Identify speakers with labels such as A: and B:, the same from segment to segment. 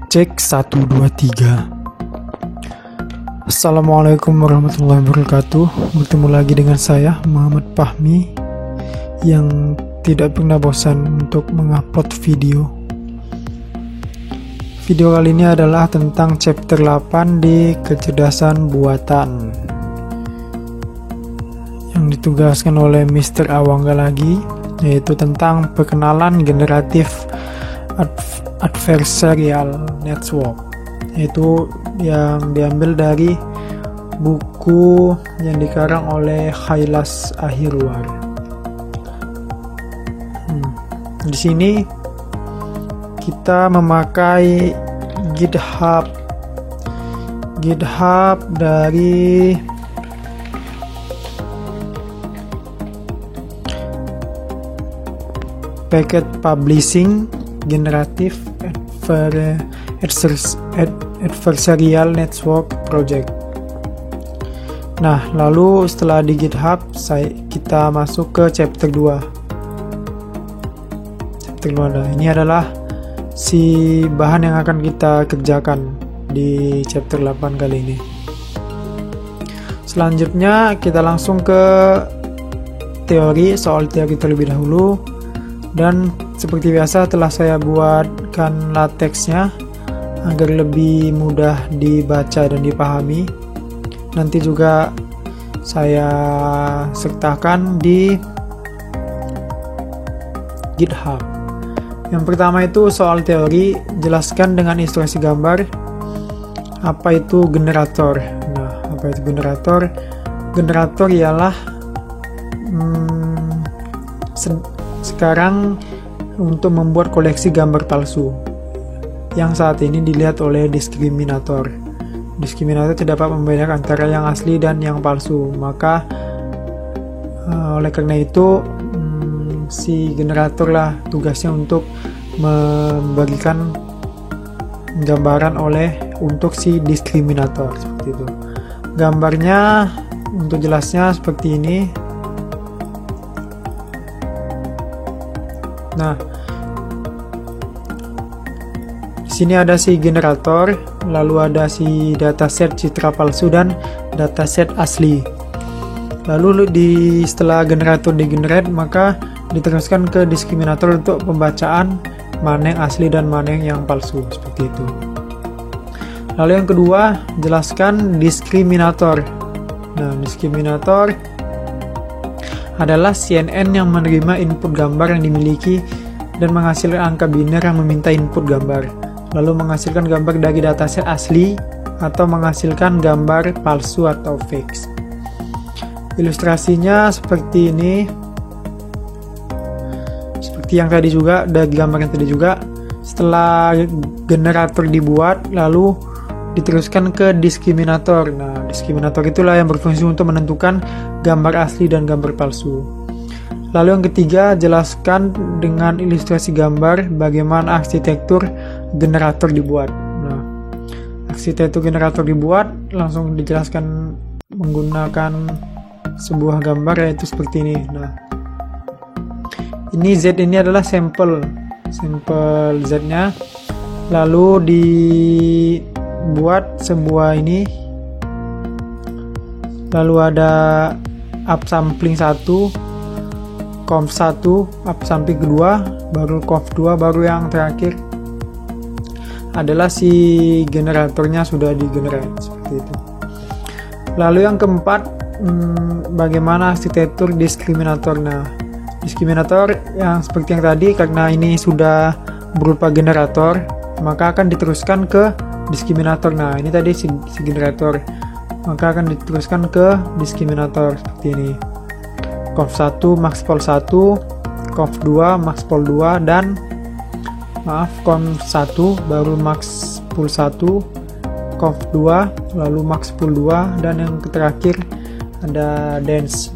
A: Cek 1, 2, 3. Assalamualaikum warahmatullahi wabarakatuh. Bertemu lagi dengan saya Muhammad Fahmi yang tidak pernah bosan untuk mengupload video. Video kali ini adalah tentang chapter 8 di kecerdasan buatan yang ditugaskan oleh Mr. Awangga lagi, yaitu tentang perkenalan generatif adversarial network, yaitu yang diambil dari buku yang dikarang oleh Khailas Ahirwar. Di sini kita memakai GitHub dari Packet Publishing Generative Adversarial Network Project. Nah, lalu setelah di GitHub, kita masuk ke chapter 2. Chapter 2 ini adalah si bahan yang akan kita kerjakan di chapter 8 kali ini. Selanjutnya kita langsung ke soal teori terlebih dahulu. Dan seperti biasa telah saya buatkan lateksnya agar lebih mudah dibaca dan dipahami. Nanti juga saya sertakan di GitHub. Yang pertama itu soal teori, jelaskan dengan ilustrasi gambar apa itu generator. Nah, apa itu generator? Generator ialah sekarang untuk membuat koleksi gambar palsu yang saat ini dilihat oleh diskriminator. Diskriminator tidak dapat membedakan antara yang asli dan yang palsu. Maka oleh karena itu si generator lah tugasnya untuk memberikan gambaran untuk si diskriminator, seperti itu. Gambarnya untuk jelasnya seperti ini. Nah, di sini ada si generator, lalu ada si dataset citra palsu dan dataset asli. Lalu setelah generator digenerate, maka diteruskan ke diskriminator untuk pembacaan mana yang asli dan mana yang palsu, seperti itu. Lalu yang kedua, jelaskan diskriminator. Nah, diskriminator adalah CNN yang menerima input gambar yang dimiliki dan menghasilkan angka biner yang meminta input gambar, lalu menghasilkan gambar dari dataset asli atau menghasilkan gambar palsu atau fake. Ilustrasinya seperti ini, seperti yang tadi juga, dari gambar yang tadi juga. Setelah generator dibuat, lalu diteruskan ke diskriminator. Nah, diskriminator itulah yang berfungsi untuk menentukan gambar asli dan gambar palsu. Lalu yang ketiga, jelaskan dengan ilustrasi gambar bagaimana arsitektur generator dibuat. Nah, arsitektur generator dibuat, langsung dijelaskan menggunakan sebuah gambar yaitu seperti ini. Nah, ini Z ini adalah sampel Z-nya, lalu dibuat sebuah ini, lalu ada upsampling 1, conv 1, upsampling 2, baru conv 2, baru yang terakhir adalah si generatornya sudah digenerate seperti itu. Lalu yang keempat, bagaimana arsitektur diskriminator. Nah, diskriminator yang seperti yang tadi, karena ini sudah berupa generator, maka akan diteruskan ke diskriminator. Nah, ini tadi si generator, maka akan diteruskan ke diskriminator seperti ini. Conv 1 maxpol 1, conv 2 maxpol 2, dan conv 1 baru maxpol 1, conv 2 lalu maxpol 2, dan yang terakhir ada dance.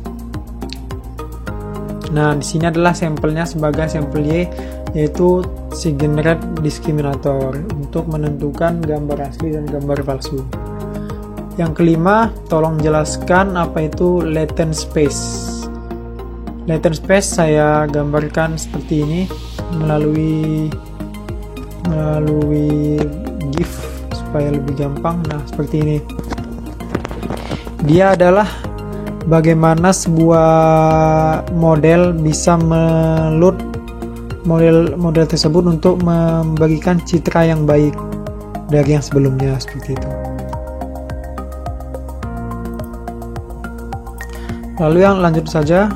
A: Nah, di sini adalah sampelnya sebagai sampel Y, yaitu si generate diskriminator untuk menentukan gambar asli dan gambar palsu. Yang kelima, tolong jelaskan apa itu latent space. Latent space saya gambarkan seperti ini melalui GIF supaya lebih gampang. Nah, seperti ini. Dia adalah bagaimana sebuah model bisa meload model tersebut untuk memberikan citra yang baik dari yang sebelumnya, seperti itu. Lalu yang lanjut saja,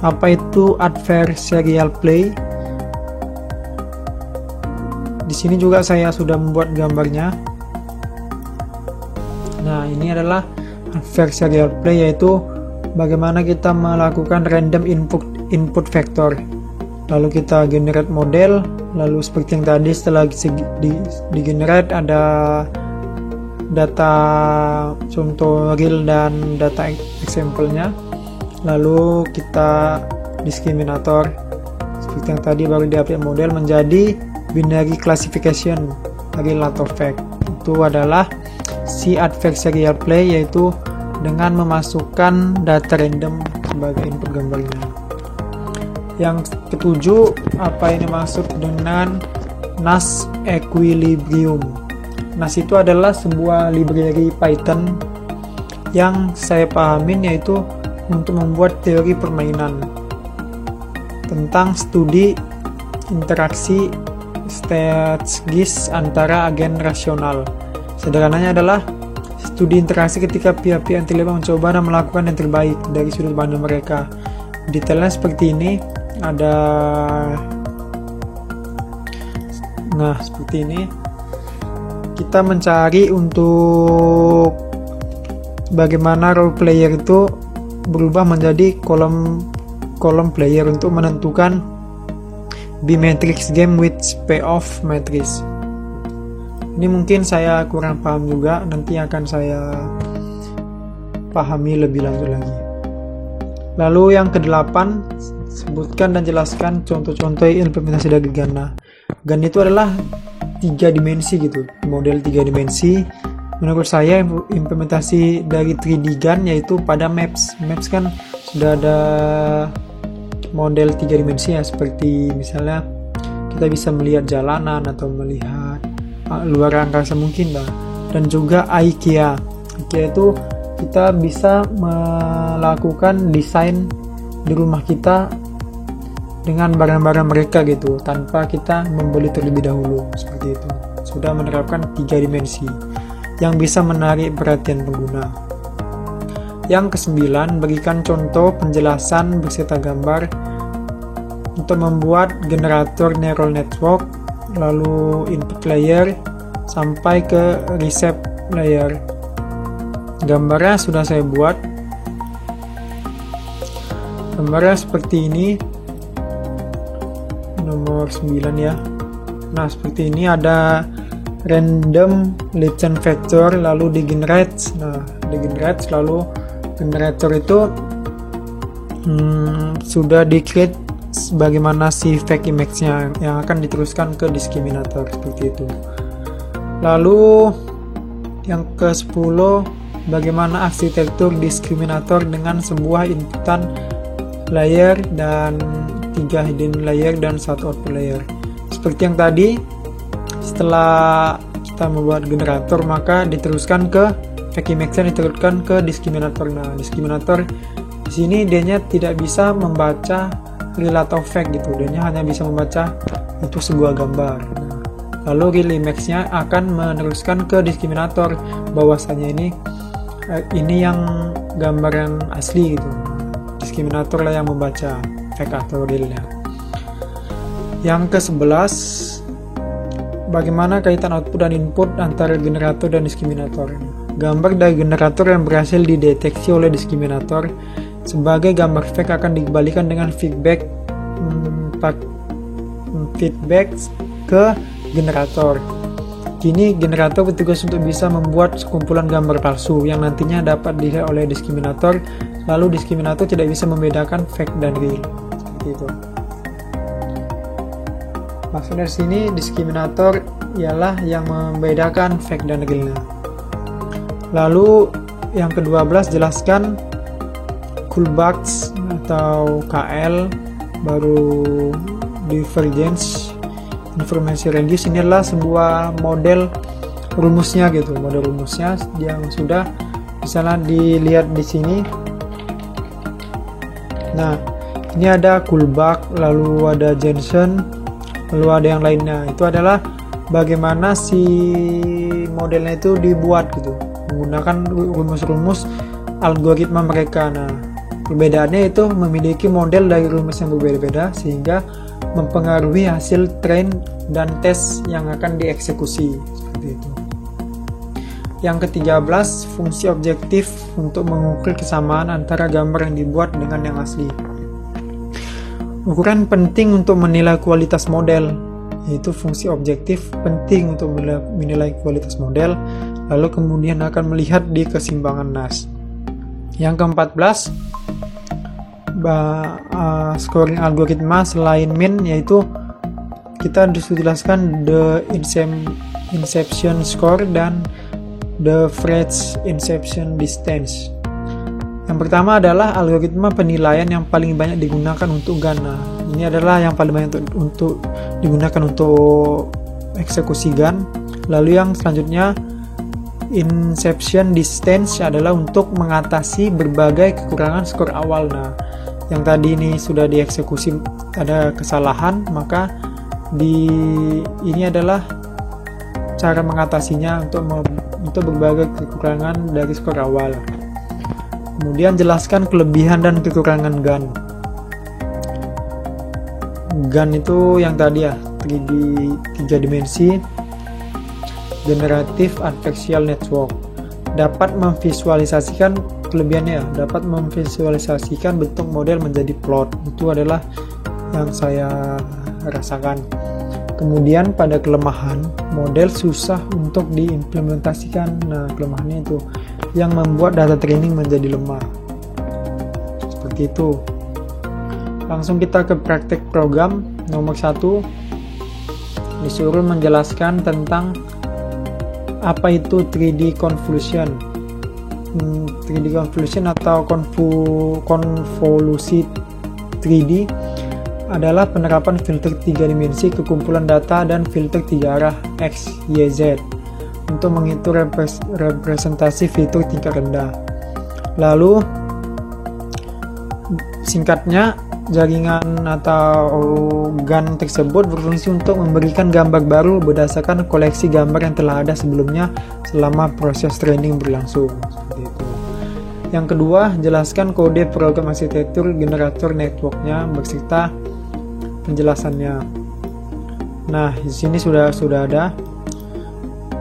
A: apa itu adversarial play? Di sini juga saya sudah membuat gambarnya. Nah, ini adalah adversarial play, yaitu bagaimana kita melakukan random input vector, lalu kita generate model, lalu seperti yang tadi setelah di generate ada data contoh real dan data example-nya, lalu kita diskriminator seperti yang tadi, baru di-update model menjadi binary classification dari lato fact. Itu adalah si adversarial play, yaitu dengan memasukkan data random sebagai input gambarnya. Yang ketujuh, apa ini maksud dengan NAS equilibrium? NAS itu adalah sebuah library Python yang saya pahamin, yaitu untuk membuat teori permainan tentang studi interaksi strategis antara agen rasional. Sederhananya adalah studi interaksi ketika pihak-pihak yang terlibat mencoba dan melakukan yang terbaik dari sudut pandang mereka. Detailnya seperti ini, seperti ini. Kita mencari untuk bagaimana role player itu berubah menjadi kolom player untuk menentukan B-matrix game with payoff matrix. Ini mungkin saya kurang paham juga, nanti akan saya pahami lebih lanjut lagi. Lalu yang kedelapan, sebutkan dan jelaskan contoh-contoh implementasi dari GAN. GAN itu adalah 3 dimensi gitu, model 3 dimensi. Menurut saya implementasi dari 3D GAN yaitu pada Maps. Maps kan sudah ada model 3 dimensi ya, seperti misalnya kita bisa melihat jalanan atau melihat luar angkasa mungkin lah. Dan juga IKEA. IKEA itu kita bisa melakukan desain di rumah kita dengan barang-barang mereka gitu, tanpa kita membeli terlebih dahulu, seperti itu. Sudah menerapkan 3 dimensi yang bisa menarik perhatian pengguna. Yang ke-9, berikan contoh penjelasan beserta gambar untuk membuat generator neural network, lalu input layer sampai ke receive layer. Gambarnya sudah saya buat. Gambarnya seperti ini, nomor 9 ya. Nah, seperti ini ada random latent vector, lalu digenerate. Nah, digenerate, lalu generator itu sudah di-create bagaimana si fake image-nya yang akan diteruskan ke diskriminator, seperti itu. Lalu Yang ke-10, bagaimana arsitektur diskriminator dengan sebuah inputan layer dan 3 hidden layer dan 1 output layer. Seperti yang tadi, setelah kita membuat generator maka diteruskan ke Fekimexer, diteruskan ke diskriminator. Nah, diskriminator di sini dia tidak bisa membaca real atau fake gitu, dia hanya bisa membaca itu sebuah gambar. Lalu real image-nya akan meneruskan ke diskriminator bahwasanya ini yang gambar yang asli gitu. Diskriminator lah yang membaca fake atau realnya. Yang ke-11, bagaimana kaitan output dan input antara generator dan diskriminator. Gambar dari generator yang berhasil dideteksi oleh diskriminator sebagai gambar fake akan dikembalikan dengan feedback ke generator. Kini generator bertugas untuk bisa membuat sekumpulan gambar palsu yang nantinya dapat dilihat oleh diskriminator, lalu diskriminator tidak bisa membedakan fake dan real. Seperti itu. Maksud dari sini diskriminator ialah yang membedakan fake dan real. Lalu yang ke-12, jelaskan Kullbach's atau KL, baru divergence information radius. Ini adalah sebuah model rumusnya gitu, model rumusnya yang sudah misalnya dilihat di sini. Nah, ini ada Kullbach, lalu ada Jensen, lalu ada yang lainnya. Itu adalah bagaimana si modelnya itu dibuat gitu, menggunakan rumus-rumus algoritma mereka. Nah, perbedaannya itu memiliki model dari rumus yang berbeda-beda sehingga mempengaruhi hasil train dan tes yang akan dieksekusi. Seperti itu. Yang ke-13, fungsi objektif untuk mengukur kesamaan antara gambar yang dibuat dengan yang asli. Ukuran penting untuk menilai kualitas model, yaitu fungsi objektif penting untuk menilai kualitas model, lalu kemudian akan melihat di keseimbangan NAS. Yang ke-14, scoring algoritma selain min, yaitu kita dijelaskan the inception score dan the Fred's inception distance. Yang pertama adalah algoritma penilaian yang paling banyak digunakan untuk GAN. Ini adalah yang paling banyak untuk digunakan untuk eksekusi GAN. Lalu yang selanjutnya, inception distance adalah untuk mengatasi berbagai kekurangan skor awal. Nah, yang tadi ini sudah dieksekusi ada kesalahan, maka ini adalah cara mengatasinya untuk berbagai kekurangan dari skor awal. Kemudian jelaskan kelebihan dan kekurangan GAN. GAN itu yang tadi ya, 3 dimensi, Generative Adversarial Network. Dapat memvisualisasikan kelebihannya, dapat memvisualisasikan bentuk model menjadi plot. Itu adalah yang saya rasakan. Kemudian pada kelemahan, model susah untuk diimplementasikan. Nah, kelemahannya itu yang membuat data training menjadi lemah. Seperti itu. Langsung kita ke praktek program. Nomor 1, disuruh menjelaskan tentang apa itu 3D convolution. 3D convolution atau konvolusi 3D adalah penerapan filter 3 dimensi ke kumpulan data dan filter 3 arah X, Y, Z untuk menghitung representasi fitur tingkat rendah. Lalu singkatnya, jaringan atau GAN tersebut berfungsi untuk memberikan gambar baru berdasarkan koleksi gambar yang telah ada sebelumnya selama proses training berlangsung. Seperti itu. Yang kedua, jelaskan kode program arsitektur generator networknya beserta penjelasannya. Nah, di sini sudah ada.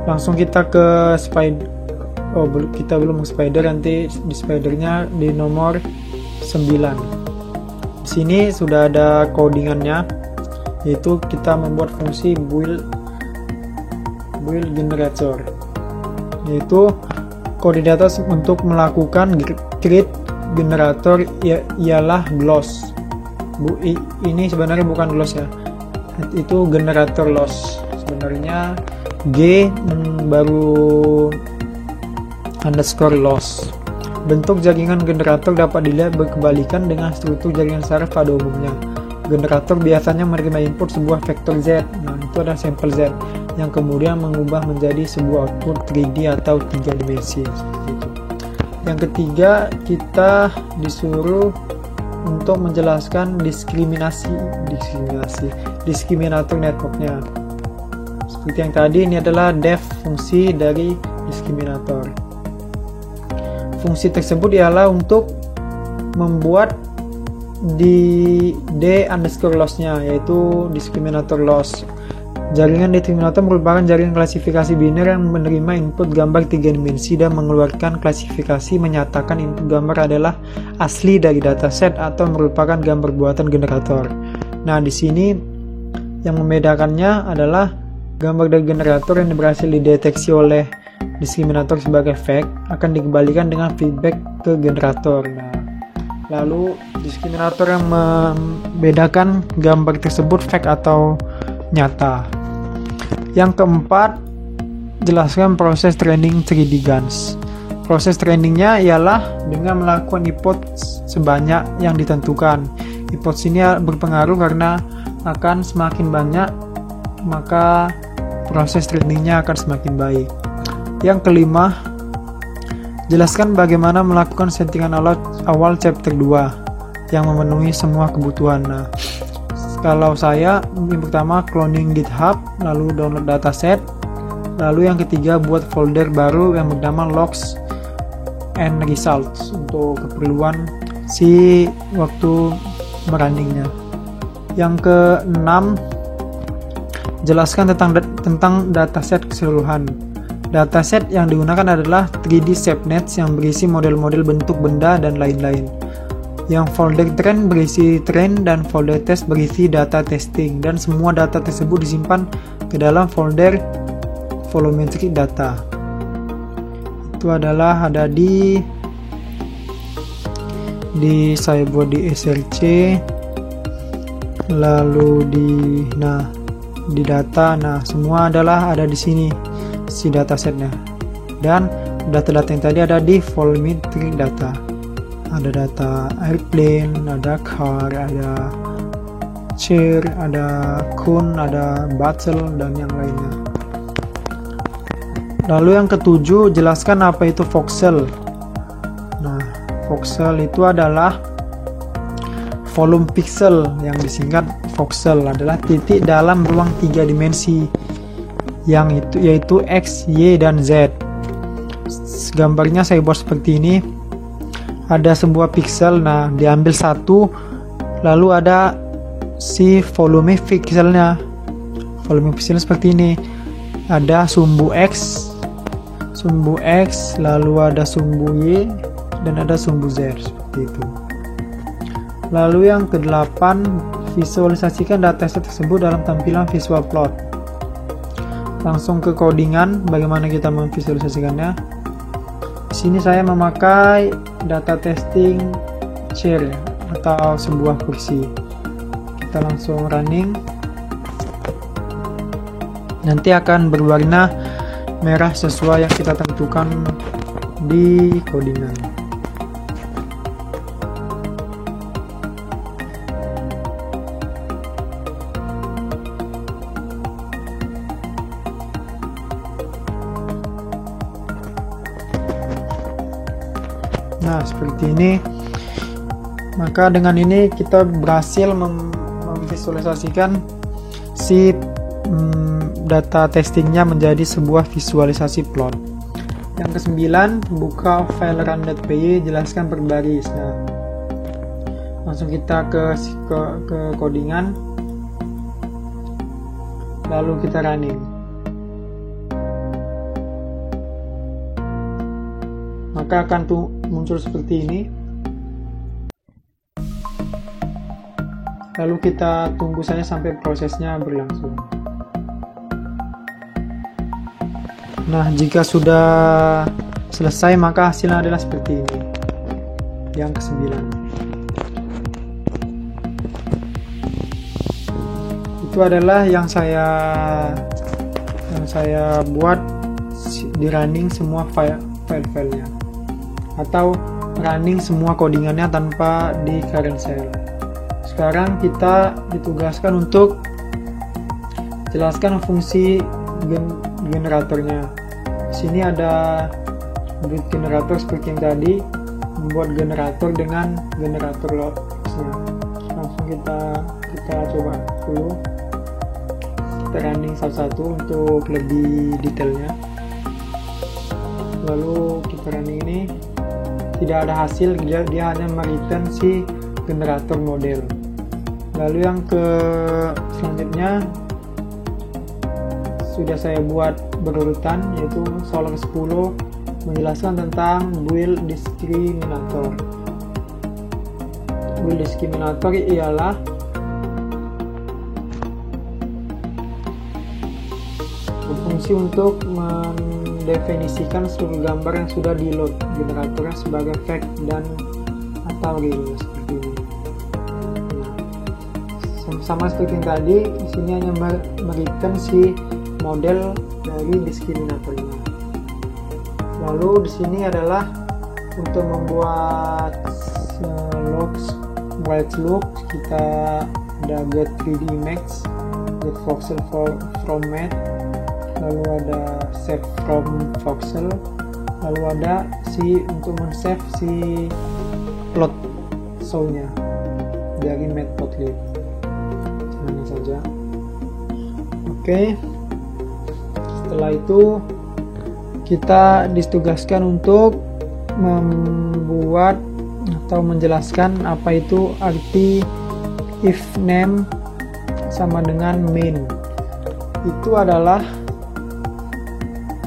A: Langsung kita ke spider. Kita belum ke spider, nanti di spidernya di nomor 9. Di sini sudah ada codingannya, yaitu kita membuat fungsi build generator, yaitu koordinator untuk melakukan create generator ialah gloss. Ini sebenarnya bukan gloss ya, itu generator loss. Sebenarnya G baru loss. Bentuk jaringan generator dapat dilihat berkebalikan dengan struktur jaringan saraf pada umumnya. Generator biasanya menerima input sebuah vektor Z, nah itu ada sampel Z, yang kemudian mengubah menjadi sebuah output 3D atau 3 dimensi seperti itu. Yang ketiga, kita disuruh untuk menjelaskan diskriminator networknya. Seperti yang tadi, ini adalah def fungsi dari diskriminator. Fungsi tersebut ialah untuk membuat di D_loss-nya, yaitu diskriminator loss. Jaringan diskriminator merupakan jaringan klasifikasi biner yang menerima input gambar 3 dimensi dan mengeluarkan klasifikasi menyatakan input gambar adalah asli dari dataset atau merupakan gambar buatan generator. Nah, di sini yang membedakannya adalah gambar dari generator yang berhasil dideteksi oleh diskriminator sebagai fake akan dikembalikan dengan feedback ke generator. Nah, lalu diskriminator yang membedakan gambar tersebut fake atau nyata. Yang keempat, jelaskan proses training 3D GANs. Proses trainingnya ialah dengan melakukan hypothesis sebanyak yang ditentukan. Hypothesis ini berpengaruh karena akan semakin banyak, maka proses trainingnya akan semakin baik. Yang kelima, jelaskan bagaimana melakukan settingan awal chapter 2 yang memenuhi semua kebutuhan. Nah, kalau saya, yang pertama cloning GitHub, lalu download dataset, lalu yang ketiga buat folder baru yang bernama logs and results untuk keperluan si waktu merunningnya. Yang keenam, jelaskan tentang dataset keseluruhan. Dataset yang digunakan adalah 3D ShapeNets yang berisi model-model bentuk benda dan lain-lain. Yang folder train berisi train dan folder test berisi data testing, dan semua data tersebut disimpan ke dalam folder volumetric data. Itu adalah ada di saya buat di SRC, lalu di data. Nah, semua adalah ada di sini si datasetnya, dan data-data yang tadi ada di volumetric data. Ada data airplane, ada car, ada chair, ada cone, ada bottle, dan yang lainnya. Lalu yang ketujuh, jelaskan apa itu voxel. Nah, voxel itu adalah volume pixel, yang disingkat voxel adalah titik dalam ruang 3 dimensi yaitu X, Y, dan Z. Gambarnya saya buat seperti ini. Ada sebuah pixel, nah diambil satu, lalu ada si volume pixelnya. Volume pixelnya seperti ini. Ada sumbu X, lalu ada sumbu Y, dan ada sumbu Z seperti itu. Lalu yang ke-8, visualisasikan dataset tersebut dalam tampilan visual plot. Langsung ke codingan, bagaimana kita memvisualisasikannya. Di sini saya memakai data testing chair atau sebuah kursi. Kita langsung running. Nanti akan berwarna merah sesuai yang kita tentukan di codingan. Nah, seperti ini. Maka dengan ini kita berhasil memvisualisasikan si data testingnya menjadi sebuah visualisasi plot. Yang ke-9, buka file run.py, jelaskan per baris. Nah, langsung kita ke codingan, lalu kita running. Maka akan muncul seperti ini. Lalu kita tunggu saja sampai prosesnya berlangsung. Nah, jika sudah selesai maka hasilnya adalah seperti ini. Yang ke-9. Itu adalah yang saya buat di running semua file-filenya, atau running semua codingannya tanpa di current shell. Sekarang kita ditugaskan untuk jelaskan fungsi generatornya. Di sini ada build generator seperti yang tadi, membuat generator dengan generator loadsnya. Langsung kita coba dulu, kita running satu-satu untuk lebih detailnya. Lalu kita running ini, tidak ada hasil, dia hanya mereturn si generator model. Lalu yang selanjutnya sudah saya buat berurutan, yaitu soal 10 menjelaskan tentang build discriminator. Build discriminator ialah berfungsi untuk mendefinisikan seluruh gambar yang sudah di load generatornya sebagai fact dan atau real seperti ini. Sama seperti yang tadi, di sini hanya mereturn si model dari diskriminatornya. Lalu di sini adalah untuk membuat looks, white look, kita ada get 3D image, get voxel from matte, lalu ada save from voxel, lalu ada untuk men-save si plot show-nya dari matplotlib. Ini saja. Oke. Setelah itu kita ditugaskan untuk membuat atau menjelaskan apa itu arti if name sama dengan main. Itu adalah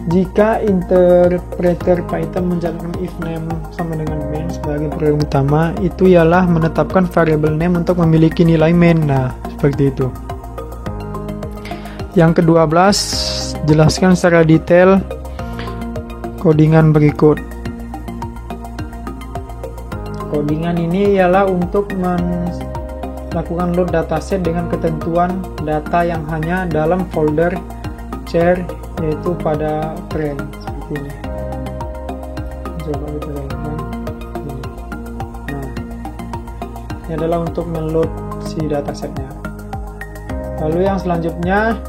A: jika interpreter Python menjalankan if name sama dengan main sebagai program utama, itu ialah menetapkan variable name untuk memiliki nilai main. Nah, seperti itu. Yang ke-12, jelaskan secara detail codingan berikut. Codingan ini ialah untuk melakukan load dataset dengan ketentuan data yang hanya dalam folder share, yaitu pada trend seperti ini. Coba kita lihat. Nah, ini adalah untuk meload si datasetnya. Lalu yang selanjutnya,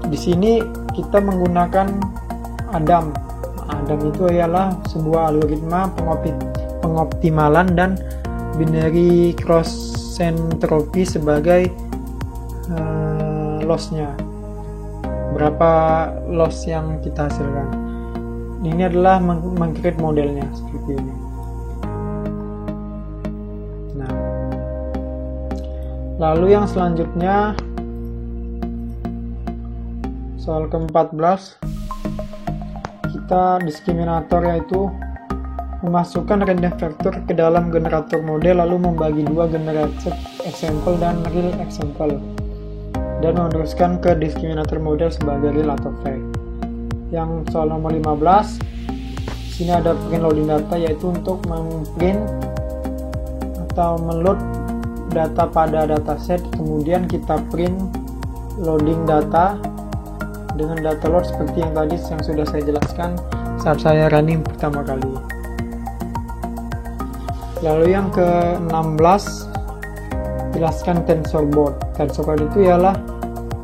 A: di sini kita menggunakan Adam. Adam itu ialah sebuah algoritma pengoptimalan dan binary cross entropy sebagai loss-nya. Berapa loss yang kita hasilkan. Ini adalah meng-create modelnya seperti ini. Nah, lalu yang selanjutnya soal ke-14, kita diskriminator, yaitu memasukkan random vector ke dalam generator model lalu membagi dua generated example dan real example dan meneruskan ke diskriminator model sebagai real atau fake. Yang soal nomor 15, sini ada print loading data, yaitu untuk memprint atau meload data pada dataset, kemudian kita print loading data dengan data load seperti yang tadi yang sudah saya jelaskan saat saya running pertama kali. Lalu yang ke-16, jelaskan TensorBoard. TensorBoard itu ialah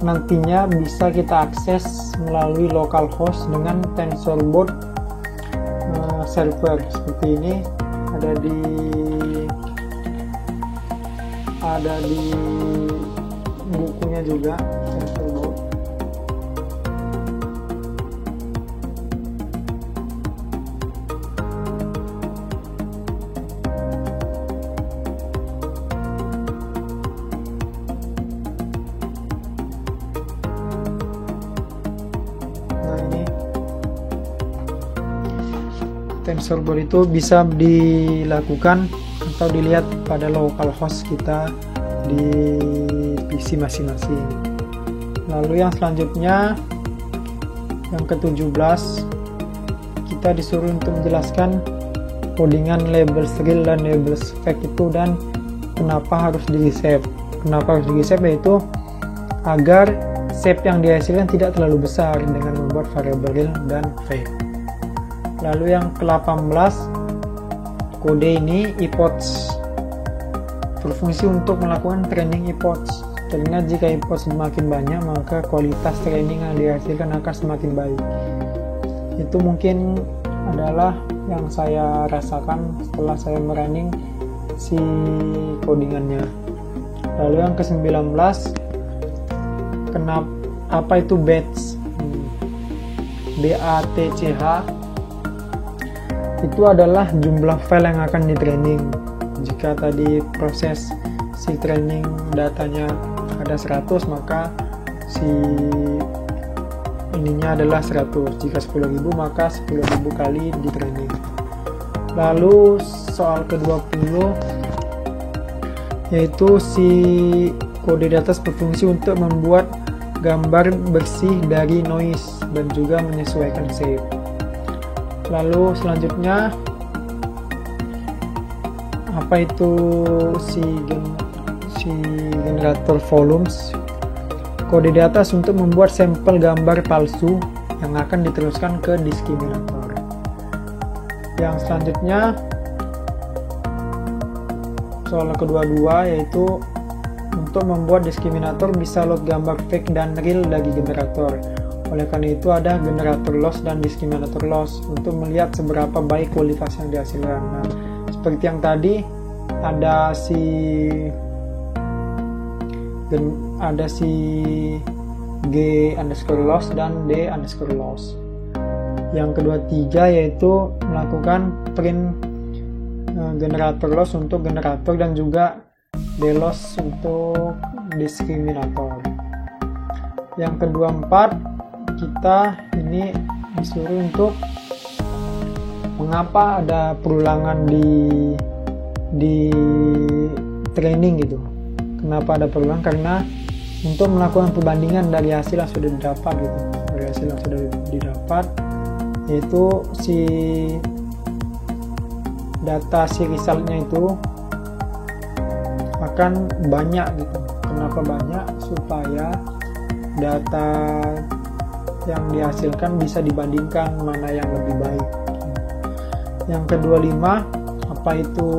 A: nantinya bisa kita akses melalui localhost dengan TensorBoard server seperti ini. Ada di bukunya juga TensorBoard. TensorBoard itu bisa dilakukan atau dilihat pada localhost kita di PC masing-masing. Lalu yang selanjutnya, yang ke-17, kita disuruh untuk menjelaskan codingan labels real dan labels fake itu dan kenapa harus di-save. Kenapa harus di-save, yaitu agar save yang dihasilkan tidak terlalu besar dengan membuat variabel real dan fake. Lalu yang ke-18, kode ini epoch, berfungsi untuk melakukan training epoch. Karena jika epoch semakin banyak, maka kualitas training yang dihasilkan akan semakin baik. Itu mungkin adalah yang saya rasakan setelah saya merunning si codingannya. Lalu yang ke-19, apa itu batch? BATCH itu adalah jumlah file yang akan di training. Jika tadi proses si training datanya ada 100, maka si ininya adalah 100. Jika 10.000, maka 10.000 kali di training. Lalu soal ke-20, yaitu si kode di atas berfungsi untuk membuat gambar bersih dari noise dan juga menyesuaikan shape. Lalu selanjutnya, apa itu si generator volumes? Kode di atas untuk membuat sampel gambar palsu yang akan diteruskan ke diskriminator. Yang selanjutnya, soal kedua-dua, yaitu untuk membuat diskriminator bisa load gambar fake dan real dari generator. Oleh karena itu ada generator loss dan diskriminator loss untuk melihat seberapa baik kualitas yang dihasilkan. Nah, seperti yang tadi ada si G_loss dan D_loss. Yang kedua tiga yaitu melakukan print generator loss untuk generator dan juga D_loss untuk diskriminator. Yang kedua 4, kita ini disuruh untuk mengapa ada perulangan di training gitu. Kenapa ada perulangan? Karena untuk melakukan perbandingan dari hasil yang sudah didapat gitu. Dari hasil yang sudah didapat, yaitu si data si resultnya itu akan banyak gitu. Kenapa banyak? Supaya data yang dihasilkan bisa dibandingkan mana yang lebih baik. Yang kedua 5, apa itu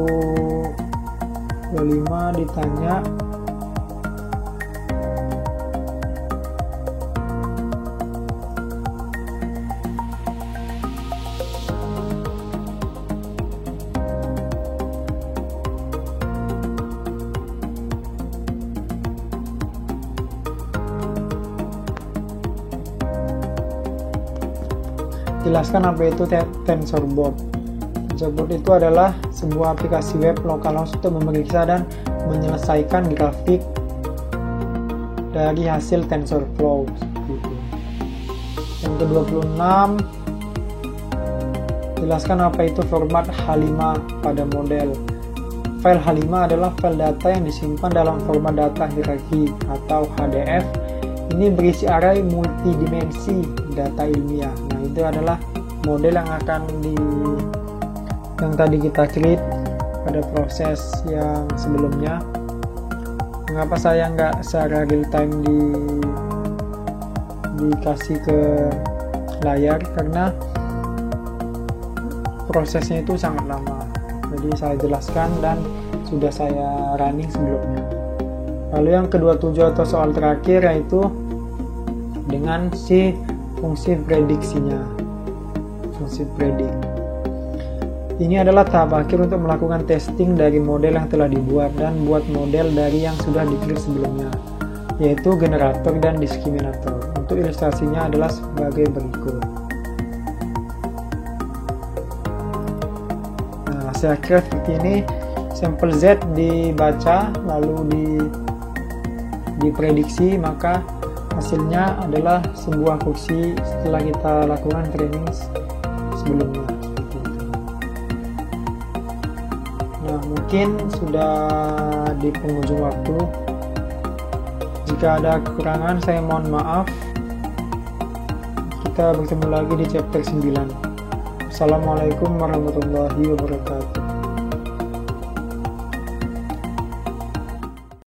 A: 25 ditanya jelaskan apa itu TensorBoard. TensorBoard itu adalah sebuah aplikasi web localhost untuk memeriksa dan menyelesaikan grafik dari hasil TensorFlow. Yang ke-26, jelaskan apa itu format H5 pada model. File H5 adalah file data yang disimpan dalam format data hierarki atau HDF. Ini berisi array multidimensi data ilmiah. Nah, itu adalah model yang yang tadi kita create pada proses yang sebelumnya. Mengapa saya nggak secara real time dikasih ke layar? Karena prosesnya itu sangat lama. Jadi saya jelaskan dan sudah saya running sebelumnya. Lalu yang ke-27 atau soal terakhir yaitu dengan si fungsi prediksinya. Fungsi predik. Ini adalah tahap akhir untuk melakukan testing dari model yang telah dibuat dan buat model dari yang sudah di-create sebelumnya, yaitu generator dan diskriminator. Untuk ilustrasinya adalah sebagai berikut. Nah, saya kira seperti ini. Sampel Z dibaca lalu diprediksi, maka hasilnya adalah sebuah fungsi setelah kita lakukan training sebelumnya. Nah, mungkin sudah di penghujung waktu. Jika ada kekurangan saya mohon maaf. Kita bertemu lagi di chapter 9. Assalamualaikum warahmatullahi wabarakatuh.